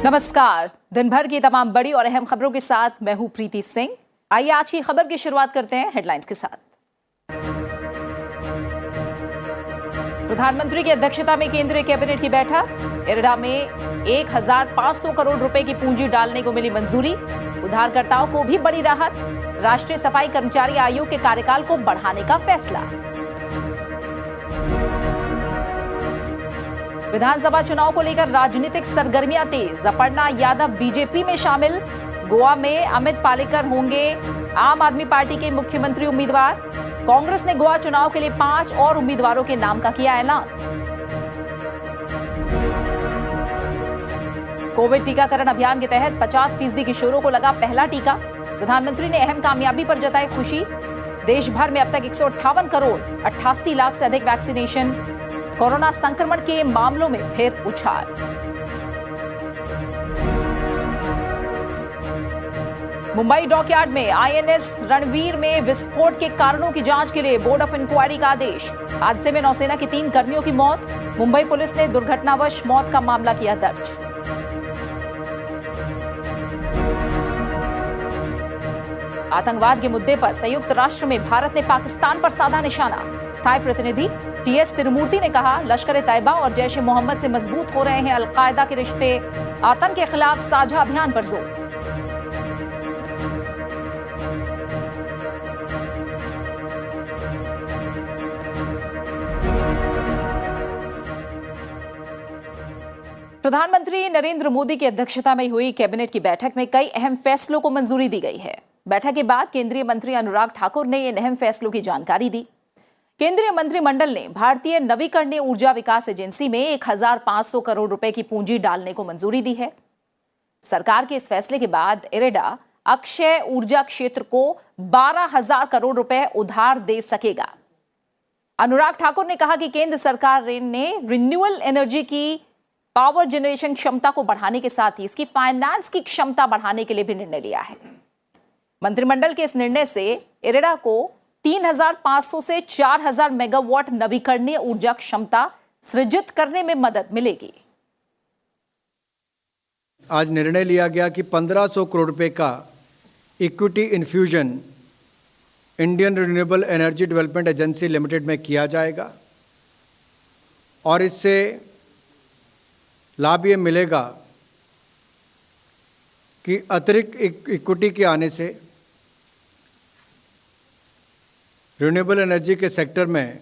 नमस्कार। दिन भर की तमाम बड़ी और अहम खबरों के साथ मैं हूं प्रीति सिंह। आइए आज की खबर की शुरुआत करते हैं हेडलाइंस के साथ। प्रधानमंत्री की अध्यक्षता में केंद्रीय कैबिनेट की बैठक। इरडा में 1500 करोड़ रुपए की पूंजी डालने को मिली मंजूरी। उधारकर्ताओं को भी बड़ी राहत। राष्ट्रीय सफाई कर्मचारी आयोग के कार्यकाल को बढ़ाने का फैसला। विधानसभा चुनाव को लेकर राजनीतिक सरगर्मियां तेज। अपर्णा यादव बीजेपी में शामिल। गोवा में अमित पालेकर होंगे आम आदमी पार्टी के मुख्यमंत्री उम्मीदवार। कांग्रेस ने गोवा चुनाव के लिए 5 और उम्मीदवारों के नाम का किया ऐलान। कोविड टीकाकरण अभियान के तहत 50% किशोरों को लगा पहला टीका। प्रधानमंत्री ने अहम कामयाबी पर जताई खुशी। देश भर में अब तक 158 करोड़ 88 लाख से अधिक वैक्सीनेशन। कोरोना संक्रमण के मामलों में फिर उछाल। मुंबई डॉकयार्ड में आईएनएस रणवीर में विस्फोट के कारणों की जांच के लिए बोर्ड ऑफ इंक्वायरी का आदेश। हादसे में नौसेना के 3 कर्मियों की मौत। मुंबई पुलिस ने दुर्घटनावश मौत का मामला किया दर्ज। आतंकवाद के मुद्दे पर संयुक्त राष्ट्र में भारत ने पाकिस्तान पर साधा निशाना। स्थायी प्रतिनिधि टीएस तिरुमूर्ति ने कहा, लश्कर तैयबा और जैश ए मोहम्मद से मजबूत हो रहे हैं अलकायदा के रिश्ते। आतंक के खिलाफ साझा अभियान पर जोर। प्रधानमंत्री नरेंद्र मोदी की अध्यक्षता में हुई कैबिनेट की बैठक में कई अहम फैसलों को मंजूरी दी गई है। बैठक के बाद केंद्रीय मंत्री अनुराग ठाकुर ने इन अहम फैसलों की जानकारी दी। केंद्रीय मंत्रिमंडल ने भारतीय नवीकरणीय ऊर्जा विकास एजेंसी में 1500 करोड़ रुपए की पूंजी डालने को मंजूरी दी है। सरकार के इस फैसले के बाद इरेडा अक्षय ऊर्जा क्षेत्र को 12,000 करोड़ रुपए उधार दे सकेगा। अनुराग ठाकुर ने कहा कि केंद्र सरकार ने रिन्यूएबल एनर्जी की पावर जनरेशन क्षमता को बढ़ाने के साथ ही इसकी फाइनेंस की क्षमता बढ़ाने के लिए भी निर्णय लिया है। मंत्रिमंडल के इस निर्णय से इरेडा को 3,500 से 4,000 मेगावाट नवीकरणीय ऊर्जा क्षमता सृजित करने में मदद मिलेगी। आज निर्णय लिया गया कि 1,500 करोड़ रुपए का equity infusion Indian renewable energy development agency limited में किया जाएगा और इससे लाभ ये मिलेगा कि अतिरिक्त इक्विटी के आने से रिन्यूएबल एनर्जी के सेक्टर में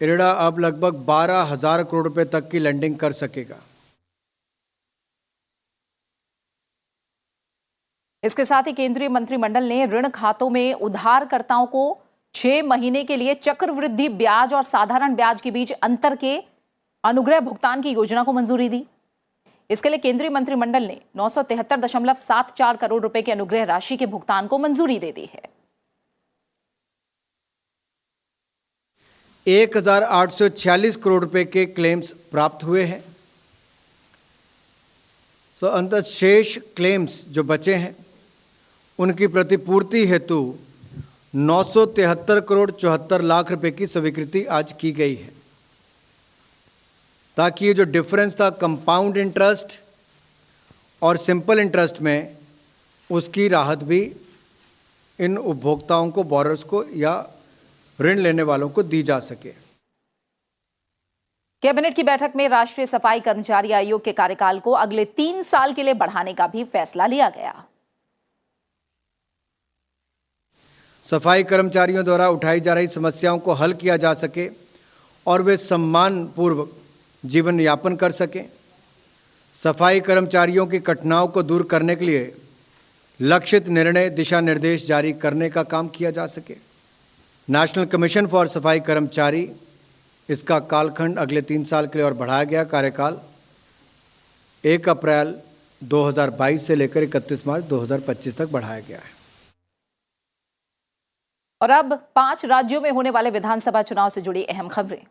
इरेडा अब लगभग 12,000 करोड़ रुपए तक की लैंडिंग कर सकेगा। इसके साथ ही केंद्रीय मंत्रिमंडल ने ऋण खातों में उधारकर्ताओं को 6 महीने के लिए चक्रवृद्धि ब्याज और साधारण ब्याज के बीच अंतर के अनुग्रह भुगतान की योजना को मंजूरी दी। इसके लिए केंद्रीय मंत्रिमंडल ने 973.74 करोड़ रुपए की अनुग्रह राशि के भुगतान को मंजूरी दे दी है। 1,846 करोड़ रुपए के क्लेम्स प्राप्त हुए हैं। तो अंततः शेष क्लेम्स जो बचे हैं उनकी प्रतिपूर्ति हेतु 973 करोड़ 74 लाख रुपए की स्वीकृति आज की गई है, ताकि ये जो डिफरेंस था कंपाउंड इंटरेस्ट और सिंपल इंटरेस्ट में, उसकी राहत भी इन उपभोक्ताओं को, बोरर्स को या ऋण लेने वालों को दी जा सके। कैबिनेट की बैठक में राष्ट्रीय सफाई कर्मचारी आयोग के कार्यकाल को अगले 3 साल के लिए बढ़ाने का भी फैसला लिया गया। सफाई कर्मचारियों द्वारा उठाई जा रही समस्याओं को हल किया जा सके और वे सम्मानपूर्वक जीवन यापन कर सकें। सफाई कर्मचारियों की कठिनाइयों को दूर करने के लिए लक्षित निर्णय, दिशा निर्देश जारी करने का काम किया जा सके। नेशनल कमीशन फॉर सफाई कर्मचारी, इसका कालखंड अगले 3 साल के लिए और बढ़ाया गया। कार्यकाल 1 अप्रैल 2022 से लेकर 31 मार्च 2025 तक बढ़ाया गया है। और अब 5 राज्यों में होने वाले विधानसभा चुनाव से जुड़ी अहम खबरें।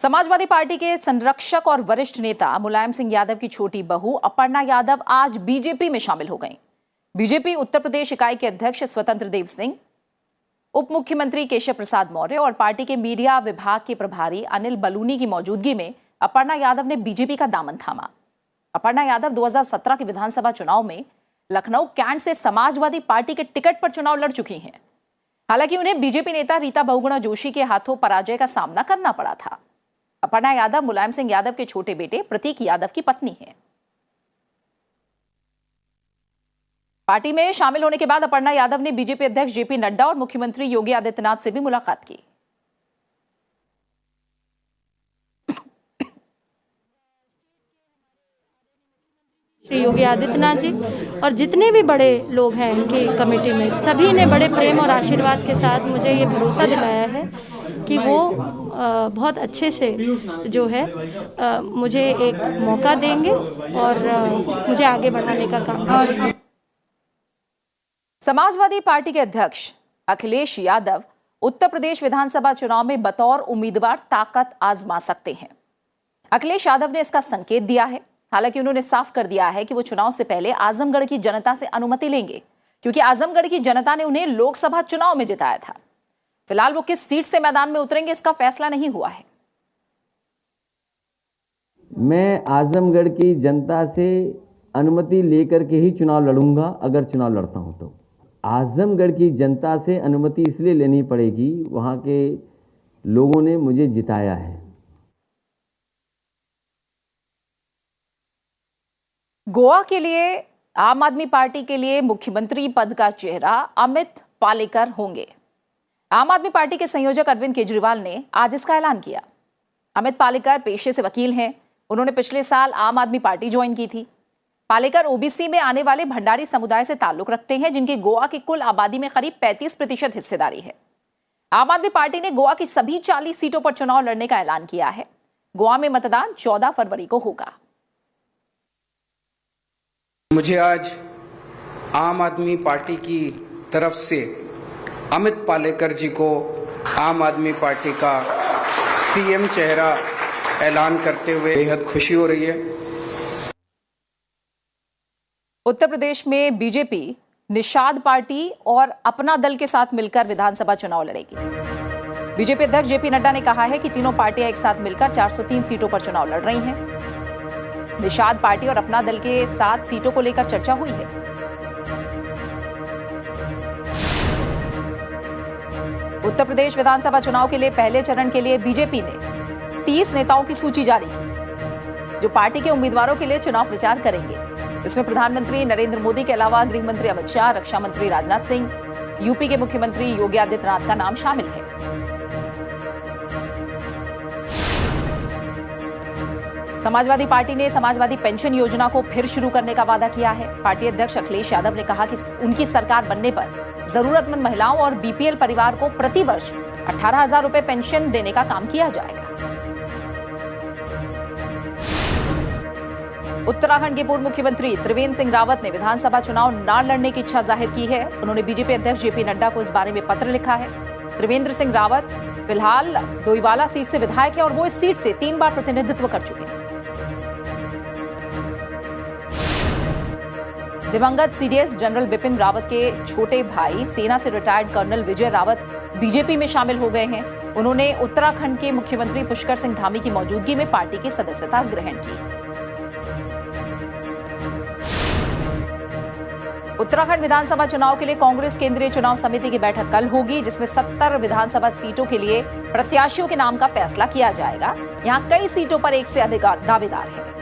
समाजवादी पार्टी के संरक्षक और वरिष्ठ नेता मुलायम सिंह यादव की छोटी बहू अपर्णा यादव आज बीजेपी में शामिल हो गईं। बीजेपी उत्तर प्रदेश इकाई के अध्यक्ष स्वतंत्र देव सिंह, उप मुख्यमंत्री केशव प्रसाद मौर्य और पार्टी के मीडिया विभाग के प्रभारी अनिल बलूनी की मौजूदगी में अपर्णा यादव ने बीजेपी का दामन थामा। अपर्णा यादव 2017 के विधानसभा चुनाव में लखनऊ कैंट से समाजवादी पार्टी के टिकट पर चुनाव लड़ चुकी हैं। हालांकि उन्हें बीजेपी नेता रीता बहुगुणा जोशी के हाथों पराजय का सामना करना पड़ा था। अपर्णा यादव मुलायम सिंह यादव के छोटे बेटे प्रतीक यादव की पत्नी है। पार्टी में शामिल होने के बाद अपर्णा यादव ने बीजेपी अध्यक्ष जेपी नड्डा और मुख्यमंत्री योगी आदित्यनाथ से भी मुलाकात की। श्री योगी आदित्यनाथ जी और जितने भी बड़े लोग हैं इनकी कमेटी में, सभी ने बड़े प्रेम और आशीर्वाद के साथ मुझे ये भरोसा दिलाया है कि वो बहुत अच्छे से जो है मुझे एक मौका देंगे और मुझे आगे बढ़ाने का काम करेंगे। समाजवादी पार्टी के अध्यक्ष अखिलेश यादव उत्तर प्रदेश विधानसभा चुनाव में बतौर उम्मीदवार ताकत आजमा सकते हैं। अखिलेश यादव ने इसका संकेत दिया है। हालांकि उन्होंने साफ कर दिया है कि वो चुनाव से पहले आजमगढ़ की जनता से अनुमति लेंगे, क्योंकि आजमगढ़ की जनता ने उन्हें लोकसभा चुनाव में जिताया था। फिलहाल वो किस सीट से मैदान में उतरेंगे इसका फैसला नहीं हुआ है। मैं आजमगढ़ की जनता से अनुमति लेकर के ही चुनाव लड़ूंगा। अगर चुनाव लड़ता हूं तो आजमगढ़ की जनता से अनुमति इसलिए लेनी पड़ेगी, वहां के लोगों ने मुझे जिताया है। गोवा के लिए आम आदमी पार्टी के लिए मुख्यमंत्री पद का चेहरा अमित पालेकर होंगे। आम आदमी पार्टी के संयोजक अरविंद केजरीवाल ने आज इसका ऐलान किया। अमित पालेकर पेशे से वकील हैं। उन्होंने पिछले साल आम आदमी पार्टी ज्वाइन की थी। पालेकर ओबीसी में आने वाले भंडारी समुदाय से ताल्लुक रखते हैं, जिनकी गोवा की कुल आबादी में करीब 35% हिस्सेदारी है। आम आदमी पार्टी ने गोवा की सभी 40 सीटों पर चुनाव लड़ने का ऐलान किया है। गोवा में मतदान 14 फरवरी को होगा। मुझे आज आम आदमी पार्टी की तरफ से अमित पालेकर जी को आम आदमी पार्टी का सीएम चेहरा ऐलान करते हुए बेहद खुशी हो रही है। उत्तर प्रदेश में बीजेपी निषाद पार्टी और अपना दल के साथ मिलकर विधानसभा चुनाव लड़ेगी। बीजेपी अध्यक्ष जेपी नड्डा ने कहा है कि तीनों पार्टियां एक साथ मिलकर 403 सीटों पर चुनाव लड़ रही हैं। निषाद पार्टी और अपना दल के 7 सीटों को लेकर चर्चा हुई है। उत्तर प्रदेश विधानसभा चुनाव के लिए पहले चरण के लिए बीजेपी ने 30 नेताओं की सूची जारी की, जो पार्टी के उम्मीदवारों के लिए चुनाव प्रचार करेंगे। इसमें प्रधानमंत्री नरेंद्र मोदी के अलावा गृह मंत्री अमित शाह, रक्षा मंत्री राजनाथ सिंह, यूपी के मुख्यमंत्री योगी आदित्यनाथ का नाम शामिल है। समाजवादी पार्टी ने समाजवादी पेंशन योजना को फिर शुरू करने का वादा किया है। पार्टी अध्यक्ष अखिलेश यादव ने कहा कि उनकी सरकार बनने पर जरूरतमंद महिलाओं और बीपीएल परिवार को प्रति वर्ष 18,000 रुपए पेंशन देने का काम किया जाएगा। उत्तराखंड के पूर्व मुख्यमंत्री त्रिवेंद्र सिंह रावत ने विधानसभा चुनाव न लड़ने की इच्छा जाहिर की है। उन्होंने बीजेपी अध्यक्ष जेपी नड्डा को इस बारे में पत्र लिखा है। त्रिवेंद्र सिंह रावत फिलहाल डोईवाला सीट से विधायक है और वो इस सीट से 3 बार प्रतिनिधित्व कर चुके हैं। दिवंगत सीडीएस जनरल बिपिन रावत के छोटे भाई सेना से रिटायर्ड कर्नल विजय रावत बीजेपी में शामिल हो गए हैं। उन्होंने उत्तराखंड के मुख्यमंत्री पुष्कर सिंह धामी की मौजूदगी में पार्टी की सदस्यता ग्रहण की। उत्तराखंड विधानसभा चुनाव के लिए कांग्रेस केंद्रीय चुनाव समिति की बैठक कल होगी, जिसमें 70 विधानसभा सीटों के लिए प्रत्याशियों के नाम का फैसला किया जाएगा। यहां कई सीटों पर एक से अधिक दावेदार हैं।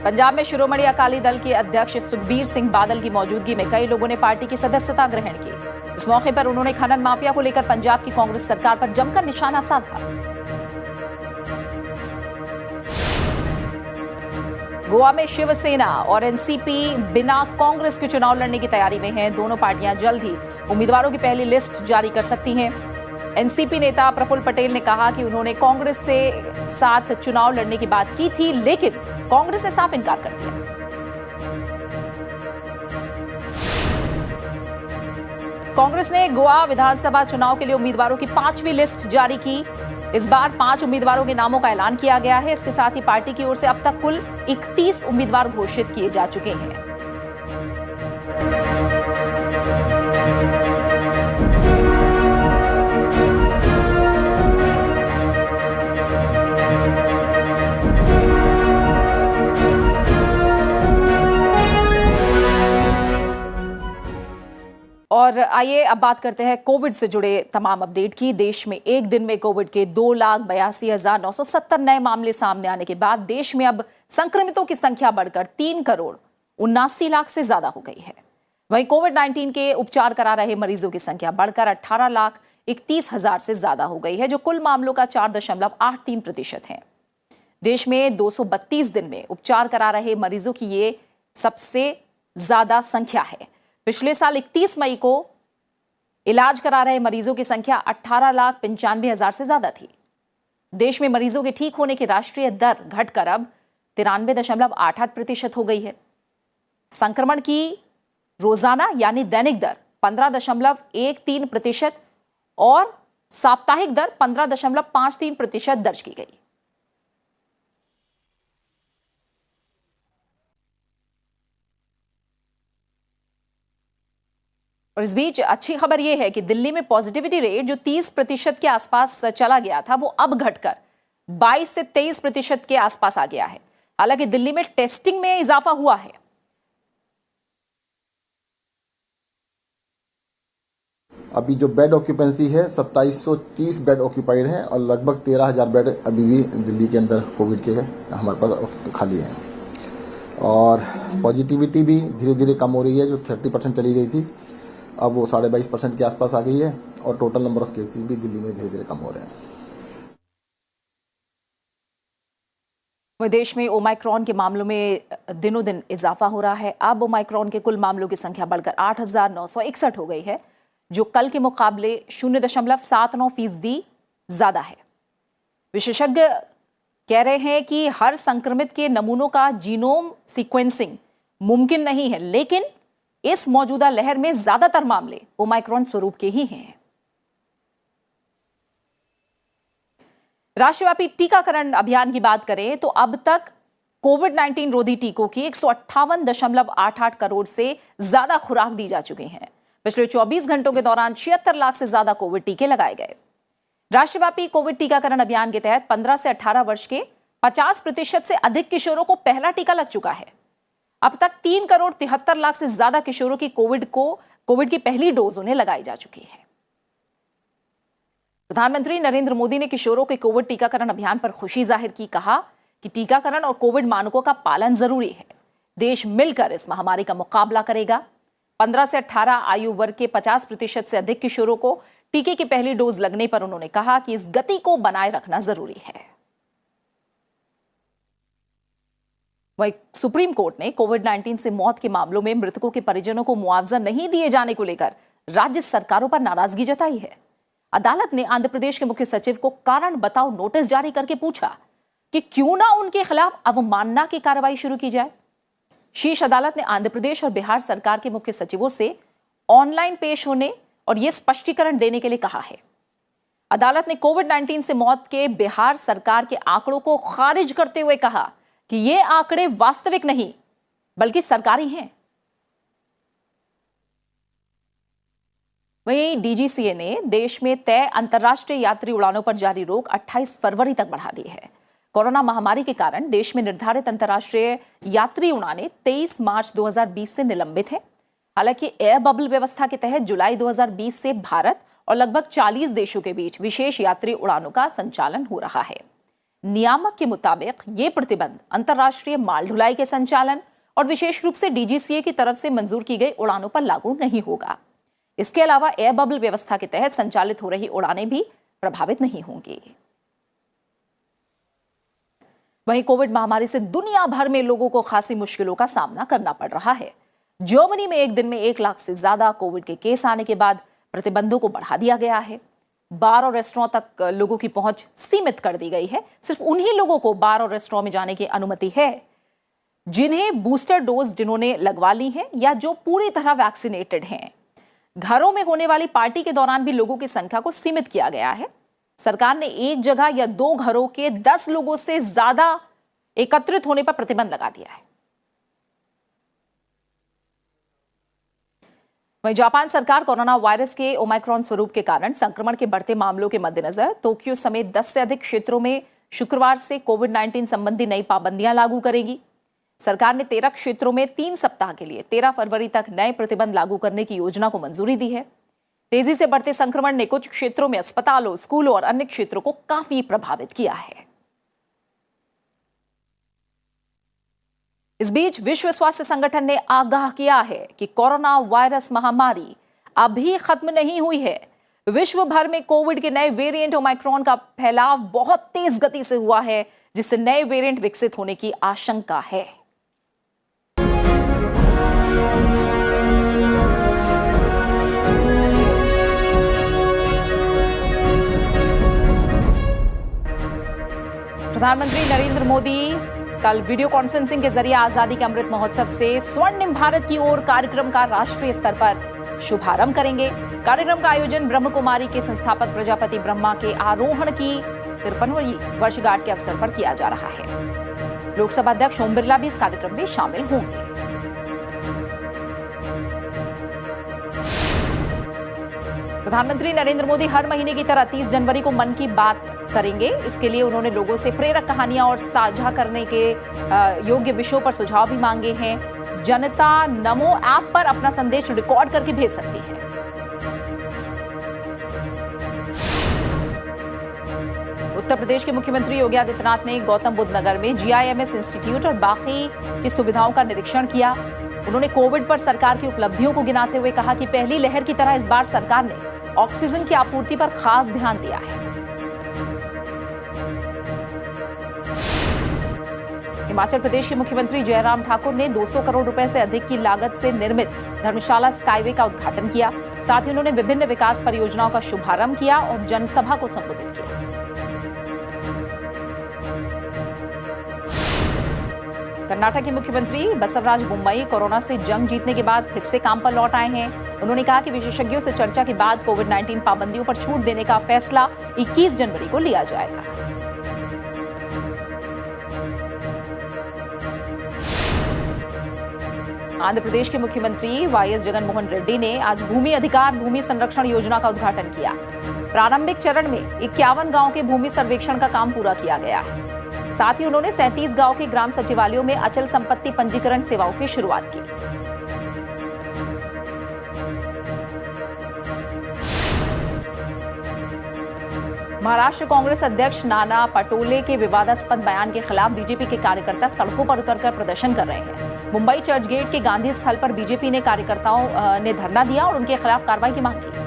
पंजाब में शिरोमणि अकाली दल के अध्यक्ष सुखबीर सिंह बादल की मौजूदगी में कई लोगों ने पार्टी की सदस्यता ग्रहण की। इस मौके पर उन्होंने खनन माफिया को लेकर पंजाब की कांग्रेस सरकार पर जमकर निशाना साधा। गोवा में शिवसेना और एनसीपी बिना कांग्रेस के चुनाव लड़ने की तैयारी में हैं। दोनों पार्टियां जल्द ही उम्मीदवारों की पहली लिस्ट जारी कर सकती हैं। एनसीपी नेता प्रफुल्ल पटेल ने कहा कि उन्होंने कांग्रेस से साथ चुनाव लड़ने की बात की थी, लेकिन कांग्रेस ने साफ इनकार कर दिया। कांग्रेस ने गोवा विधानसभा चुनाव के लिए उम्मीदवारों की 5वीं लिस्ट जारी की। इस बार 5 उम्मीदवारों के नामों का ऐलान किया गया है। इसके साथ ही पार्टी की ओर से अब तक कुल 31 उम्मीदवार घोषित किए जा चुके हैं। और आइए अब बात करते हैं कोविड से जुड़े तमाम अपडेट की। देश में एक दिन में कोविड के 2,82,970 नए मामले सामने आने के बाद देश में अब संक्रमितों की संख्या बढ़कर 3,79,00,000 से ज्यादा हो गई है। वहीं कोविड-19 के उपचार करा रहे मरीजों की संख्या बढ़कर 18,31,000 से ज्यादा हो गई है, जो कुल मामलों का 4.83% है। देश में 232 दिन में उपचार करा रहे मरीजों की ये सबसे ज्यादा संख्या है। पिछले साल 31 मई को इलाज करा रहे मरीजों की संख्या 18,95,000 से ज्यादा थी। देश में मरीजों के ठीक होने की राष्ट्रीय दर घटकर अब 93.88% हो गई है। संक्रमण की रोजाना यानी दैनिक दर 15.13% और साप्ताहिक दर 15.53% दर्ज की गई। और इस बीच अच्छी खबर यह है कि दिल्ली में पॉजिटिविटी रेट जो 30% के आसपास चला गया था, वो अब घटकर 22 से 23% के आसपास आ गया है। हालांकि दिल्ली में टेस्टिंग में इजाफा हुआ है। अभी जो बेड ऑक्यूपेंसी है 2730 बेड ऑक्यूपाइड है और लगभग 13,000 बेड अभी भी दिल्ली के अंदर कोविड के हमारे पास खाली हैं। और पॉजिटिविटी भी धीरे धीरे कम हो रही है। जो 30% चली गई थी अब वो 22.5% के आसपास आ गई है और टोटल नंबर ऑफ केसेस भी दिल्ली में धीरे धीरे कम हो रहे हैं। देश में ओमाइक्रॉन के मामलों में दिनों दिन इजाफा हो रहा है। अब ओमाइक्रॉन के कुल मामलों की संख्या बढ़कर 8,961 हो गई है, जो कल के मुकाबले 0.79% ज्यादा है। विशेषज्ञ कह रहे हैं कि हर संक्रमित के नमूनों का जीनोम सीक्वेंसिंग मुमकिन नहीं है, लेकिन इस मौजूदा लहर में ज्यादातर मामले ओमाइक्रॉन स्वरूप के ही हैं। राष्ट्रव्यापी टीकाकरण अभियान की बात करें तो अब तक कोविड-19 रोधी टीकों की 158.88 करोड़ से ज्यादा खुराक दी जा चुकी हैं। पिछले 24 घंटों के दौरान 76 लाख से ज्यादा कोविड टीके लगाए गए। राष्ट्रव्यापी कोविड टीकाकरण अभियान के तहत 15 से 18 वर्ष के 50% से अधिक किशोरों को पहला टीका लग चुका है। अब तक 3,73,00,000 से ज्यादा किशोरों की कोविड की पहली डोज उन्हें लगाई जा चुकी है। प्रधानमंत्री नरेंद्र मोदी ने किशोरों के कोविड टीकाकरण अभियान पर खुशी जाहिर की। कहा कि टीकाकरण और कोविड मानकों का पालन जरूरी है। देश मिलकर इस महामारी का मुकाबला करेगा। 15 से 18 आयु वर्ग के 50% से अधिक किशोरों को टीके की पहली डोज लगने पर उन्होंने कहा कि इस गति को बनाए रखना जरूरी है। वहीं सुप्रीम कोर्ट ने कोविड-19 से मौत के मामलों में मृतकों के परिजनों को मुआवजा नहीं दिए जाने को लेकर राज्य सरकारों पर नाराजगी जताई है। अदालत ने आंध्र प्रदेश के मुख्य सचिव को कारण बताओ नोटिस जारी करके पूछा कि क्यों ना उनके खिलाफ अवमानना की कार्रवाई शुरू की जाए। शीर्ष अदालत ने आंध्र प्रदेश और बिहार सरकार के मुख्य सचिवों से ऑनलाइन पेश होने और यह स्पष्टीकरण देने के लिए कहा है। अदालत ने कोविड-19 से मौत के बिहार सरकार के आंकड़ों को खारिज करते हुए कहा कि ये आंकड़े वास्तविक नहीं बल्कि सरकारी हैं। वहीं डीजीसीए ने देश में तय अंतर्राष्ट्रीय यात्री उड़ानों पर जारी रोक 28 फरवरी तक बढ़ा दी है। कोरोना महामारी के कारण देश में निर्धारित अंतर्राष्ट्रीय यात्री उड़ानें 23 मार्च 2020 से निलंबित हैं। हालांकि एयर बबल व्यवस्था के तहत जुलाई 2020 से भारत और लगभग 40 देशों के बीच विशेष यात्री उड़ानों का संचालन हो रहा है। नियामक के मुताबिक ये प्रतिबंध अंतर्राष्ट्रीय माल ढुलाई के संचालन और विशेष रूप से डीजीसीए की तरफ से मंजूर की गई उड़ानों पर लागू नहीं होगा। इसके अलावा एयर बबल व्यवस्था के तहत संचालित हो रही उड़ानें भी प्रभावित नहीं होंगी। वहीं कोविड महामारी से दुनिया भर में लोगों को खासी मुश्किलों का सामना करना पड़ रहा है। जर्मनी में एक दिन में 1 लाख से ज्यादा कोविड के केस आने के बाद प्रतिबंधों को बढ़ा दिया गया है। बार और रेस्टोरेंट तक लोगों की पहुंच सीमित कर दी गई है। सिर्फ उन्हीं लोगों को बार और रेस्टोरेंट में जाने की अनुमति है जिन्हें बूस्टर डोज जिन्होंने लगवा ली है या जो पूरी तरह वैक्सीनेटेड हैं। घरों में होने वाली पार्टी के दौरान भी लोगों की संख्या को सीमित किया गया है। सरकार ने एक जगह या 2 घरों के 10 लोगों से ज्यादा एकत्रित होने पर प्रतिबंध लगा दिया है। वहीं जापान सरकार कोरोना वायरस के ओमाइक्रॉन स्वरूप के कारण संक्रमण के बढ़ते मामलों के मद्देनजर टोक्यो समेत 10 से अधिक क्षेत्रों में शुक्रवार से कोविड-19 संबंधी नई पाबंदियां लागू करेगी। सरकार ने 13 क्षेत्रों में 3 सप्ताह के लिए 13 फरवरी तक नए प्रतिबंध लागू करने की योजना को मंजूरी दी है। तेजी से बढ़ते संक्रमण ने कुछ क्षेत्रों में अस्पतालों, स्कूलों और अन्य क्षेत्रों को काफी प्रभावित किया है। इस बीच विश्व स्वास्थ्य संगठन ने आगाह किया है कि कोरोना वायरस महामारी अभी खत्म नहीं हुई है। विश्व भर में कोविड के नए वेरिएंट ओमाइक्रॉन का फैलाव बहुत तेज गति से हुआ है, जिससे नए वेरिएंट विकसित होने की आशंका है। प्रधानमंत्री नरेंद्र मोदी कल वीडियो कॉन्फ्रेंसिंग के जरिए आजादी के अमृत महोत्सव से स्वर्णिम भारत की ओर कार्यक्रम का राष्ट्रीय स्तर पर शुभारंभ करेंगे। कार्यक्रम का आयोजन ब्रह्म कुमारी के संस्थापक प्रजापति ब्रह्मा के आरोहण की 53वीं वर्षगांठ के अवसर पर किया जा रहा है। लोकसभा अध्यक्ष ओम बिरला भी इस कार्यक्रम में शामिल होंगे। प्रधानमंत्री नरेंद्र मोदी हर महीने की तरह 30 जनवरी को मन की बात करेंगे। इसके लिए उन्होंने लोगों से प्रेरक कहानियां और साझा करने के योग्य विषयों पर सुझाव भी मांगे हैं। जनता नमो ऐप पर अपना संदेश रिकॉर्ड करके भेज सकती है। उत्तर प्रदेश के मुख्यमंत्री योगी आदित्यनाथ ने गौतम बुद्ध नगर में GIMS इंस्टीट्यूट और बाकी की सुविधाओं का निरीक्षण किया। उन्होंने कोविड पर सरकार की उपलब्धियों को गिनाते हुए कहा कि पहली लहर की तरह इस बार सरकार ने ऑक्सीजन की आपूर्ति पर खास ध्यान दिया है। हिमाचल प्रदेश के मुख्यमंत्री जयराम ठाकुर ने 200 करोड़ रुपए से अधिक की लागत से निर्मित धर्मशाला स्काईवे का उद्घाटन किया। साथ ही उन्होंने विभिन्न विकास परियोजनाओं का शुभारंभ किया और जनसभा को संबोधित किया। कर्नाटक के मुख्यमंत्री बसवराज बोम्मई कोरोना से जंग जीतने के बाद फिर से काम पर लौट आए हैं। उन्होंने कहा कि विशेषज्ञों से चर्चा के बाद कोविड-19 पाबंदियों पर छूट देने का फैसला 21 जनवरी को लिया जाएगा। आंध्र प्रदेश के मुख्यमंत्री YS जगनमोहन रेड्डी ने आज भूमि अधिकार भूमि संरक्षण योजना का उद्घाटन किया। प्रारंभिक चरण में 51 गांव के भूमि सर्वेक्षण का काम पूरा किया गया है। साथ ही उन्होंने 37 गांव के ग्राम सचिवालयों में अचल संपत्ति पंजीकरण सेवाओं की शुरुआत की। महाराष्ट्र कांग्रेस अध्यक्ष नाना पटोले के विवादास्पद बयान के खिलाफ बीजेपी के कार्यकर्ता सड़कों पर उतरकर प्रदर्शन कर रहे हैं। मुंबई चर्च गेट के गांधी स्थल पर बीजेपी ने कार्यकर्ताओं ने धरना दिया और उनके खिलाफ कार्रवाई की मांग की।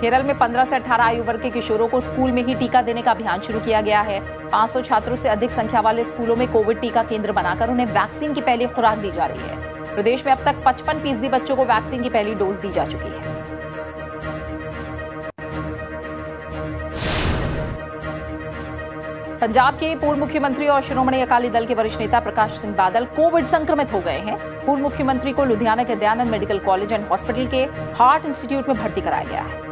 केरल में 15 से 18 आयु वर्ग के किशोरों को स्कूल में ही टीका देने का अभियान शुरू किया गया है। 500 छात्रों से अधिक संख्या वाले स्कूलों में कोविड टीका केंद्र बनाकर उन्हें वैक्सीन की पहली खुराक दी जा रही है। प्रदेश में अब तक 55% बच्चों को वैक्सीन की पहली डोज दी जा चुकी है। पंजाब के पूर्व मुख्यमंत्री और श्रोमणी अकाली दल के वरिष्ठ नेता प्रकाश सिंह बादल कोविड संक्रमित हो गए हैं। पूर्व मुख्यमंत्री को लुधियाना के Dayanand medical college and hospital के हार्ट इंस्टीट्यूट में भर्ती कराया गया है।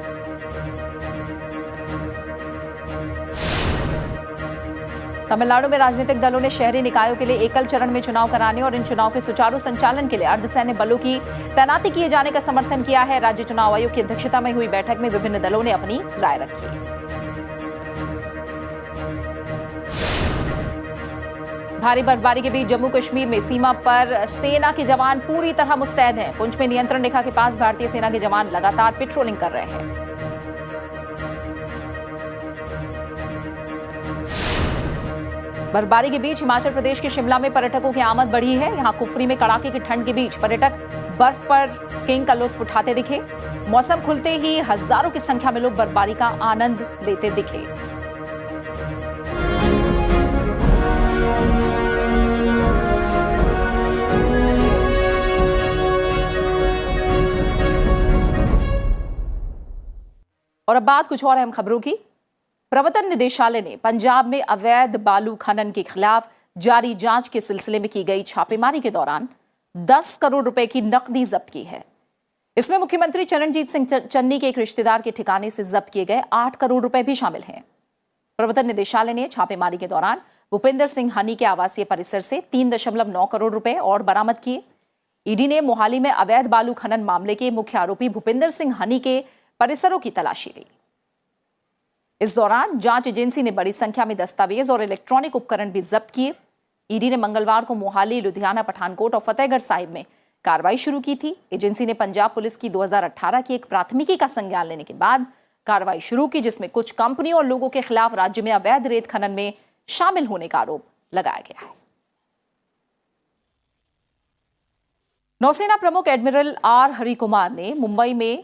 तमिलनाडु में राजनीतिक दलों ने शहरी निकायों के लिए एकल चरण में चुनाव कराने और इन चुनाव के सुचारू संचालन के लिए अर्धसैन्य बलों की तैनाती किए जाने का समर्थन किया है। राज्य चुनाव आयोग की अध्यक्षता में हुई बैठक में विभिन्न दलों ने अपनी राय रखी। भारी बर्फबारी के बीच जम्मू कश्मीर में सीमा पर सेना के जवान पूरी तरह मुस्तैद हैं। पुंछ में नियंत्रण रेखा के पास भारतीय सेना के जवान लगातार पेट्रोलिंग कर रहे हैं। बर्फबारी के बीच हिमाचल प्रदेश के शिमला में पर्यटकों की आमद बढ़ी है। यहां कुफरी में कड़ाके की ठंड के बीच पर्यटक बर्फ पर स्कीइंग का लुत्फ उठाते दिखे। मौसम खुलते ही हजारों की संख्या में लोग बर्फबारी का आनंद लेते दिखे। और अब बात कुछ और अहम खबरों की। प्रवर्तन निदेशालय ने पंजाब में अवैध बालू खनन के खिलाफ जारी जांच के सिलसिले में की गई छापेमारी के दौरान 10 करोड़ रुपए की नकदी जब्त की है। इसमें मुख्यमंत्री चरणजीत सिंह चन्नी के एक रिश्तेदार के ठिकाने से जब्त किए गए 8 करोड़ रुपए भी शामिल हैं। प्रवर्तन निदेशालय ने छापेमारी के दौरान भूपेंद्र सिंह हनी के आवासीय परिसर से 3.9 करोड़ रुपए और बरामद किए। ईडी ने मोहाली में अवैध बालू खनन मामले के मुख्य आरोपी भूपेंद्र सिंह हनी के परिसरों की तलाशी ली। इस दौरान जांच एजेंसी ने बड़ी संख्या में दस्तावेज और इलेक्ट्रॉनिक उपकरण भी जब्त किए। ईडी ने मंगलवार को मोहाली, लुधियाना, पठानकोट और फतेहगढ़ साहिब में कार्रवाई शुरू की थी। एजेंसी ने पंजाब पुलिस की 2018 की एक प्राथमिकी का संज्ञान लेने के बाद कार्रवाई शुरू की, जिसमें कुछ कंपनियों और लोगों के खिलाफ राज्य में अवैध रेत खनन में शामिल होने का आरोप लगाया गया है। नौसेना प्रमुख एडमिरल आर हरिकुमार ने मुंबई में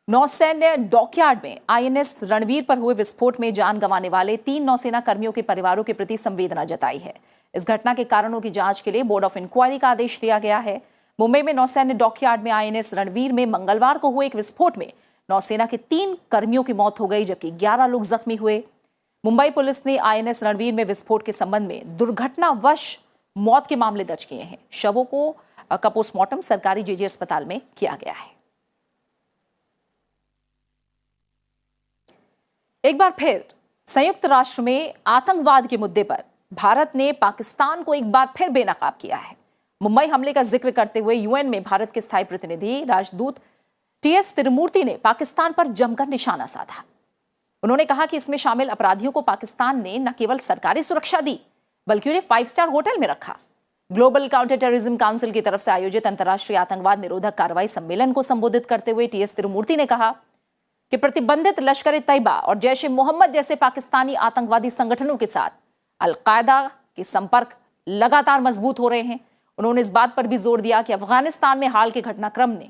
नौसैन्य डॉकयार्ड में आईएनएस रणवीर पर हुए विस्फोट में जान गंवाने वाले 3 नौसेना कर्मियों के परिवारों के प्रति संवेदना जताई है। इस घटना के कारणों की जांच के लिए बोर्ड ऑफ इंक्वायरी का आदेश दिया गया है। मुंबई में नौसैन्य डॉकयार्ड में आईएनएस रणवीर में मंगलवार को हुए एक विस्फोट में नौसेना के 3 कर्मियों की मौत हो गई, जबकि 11 लोग जख्मी हुए। मुंबई पुलिस ने आईएनएस रणवीर में विस्फोट के संबंध में दुर्घटनावश मौत के मामले दर्ज किए हैं। शवों को का पोस्टमार्टम सरकारी जेजे अस्पताल में किया गया है। एक बार फिर संयुक्त राष्ट्र में आतंकवाद के मुद्दे पर भारत ने पाकिस्तान को एक बार फिर बेनकाब किया है। मुंबई हमले का जिक्र करते हुए यूएन में भारत के स्थायी प्रतिनिधि राजदूत टीएस तिरुमूर्ति ने पाकिस्तान पर जमकर निशाना साधा। उन्होंने कहा कि इसमें शामिल अपराधियों को पाकिस्तान ने न केवल सरकारी सुरक्षा दी, बल्कि उन्हें 5 स्टार होटल में रखा। ग्लोबल काउंटर टेररिज्म काउंसिल की तरफ से आयोजित अंतर्राष्ट्रीय आतंकवाद निरोधक कार्रवाई सम्मेलन को संबोधित करते हुए टीएस तिरुमूर्ति ने कहा कि प्रतिबंधित लश्कर-ए-तैयबा और जैश-ए-मोहम्मद जैसे पाकिस्तानी आतंकवादी संगठनों के साथ अल-कायदा के संपर्क लगातार मजबूत हो रहे हैं। उन्होंने इस बात पर भी जोर दिया कि अफगानिस्तान में हाल के घटनाक्रम ने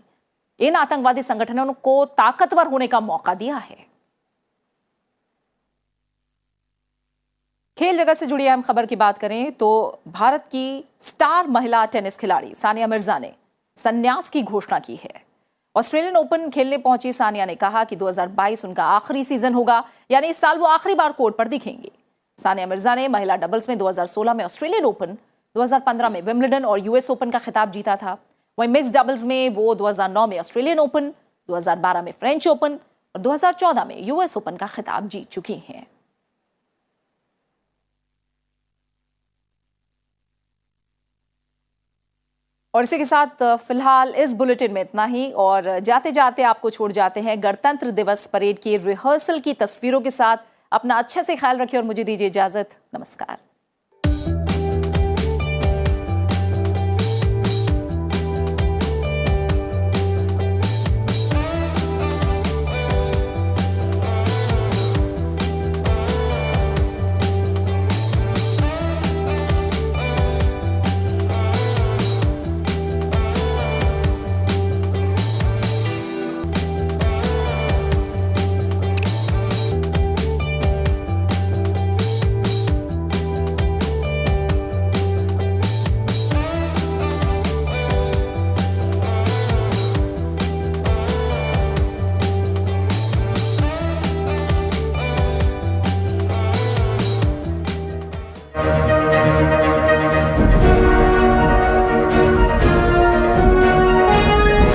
इन आतंकवादी संगठनों को ताकतवर होने का मौका दिया है। खेल जगत से जुड़ी अहम खबर की बात करें तो भारत की स्टार महिला टेनिस खिलाड़ी सानिया मिर्जा ने संन्यास की घोषणा की है। ऑस्ट्रेलियन ओपन खेलने पहुंची सानिया ने कहा कि 2022 उनका आखिरी सीजन होगा, यानी इस साल वो आखिरी बार कोर्ट पर दिखेंगी। सानिया मिर्जा ने महिला डबल्स में 2016 में ऑस्ट्रेलियन ओपन, 2015 में विंबलडन और यूएस ओपन का खिताब जीता था। वहीं मिक्स डबल्स में वो 2009 में ऑस्ट्रेलियन ओपन, 2012 में फ्रेंच ओपन और 2014 में यूएस ओपन का खिताब जीत चुकी हैं। और इसी के साथ फिलहाल इस बुलेटिन में इतना ही, और जाते जाते आपको छोड़ जाते हैं गणतंत्र दिवस परेड की रिहर्सल की तस्वीरों के साथ। अपना अच्छे से ख्याल रखिए और मुझे दीजिए इजाजत। नमस्कार।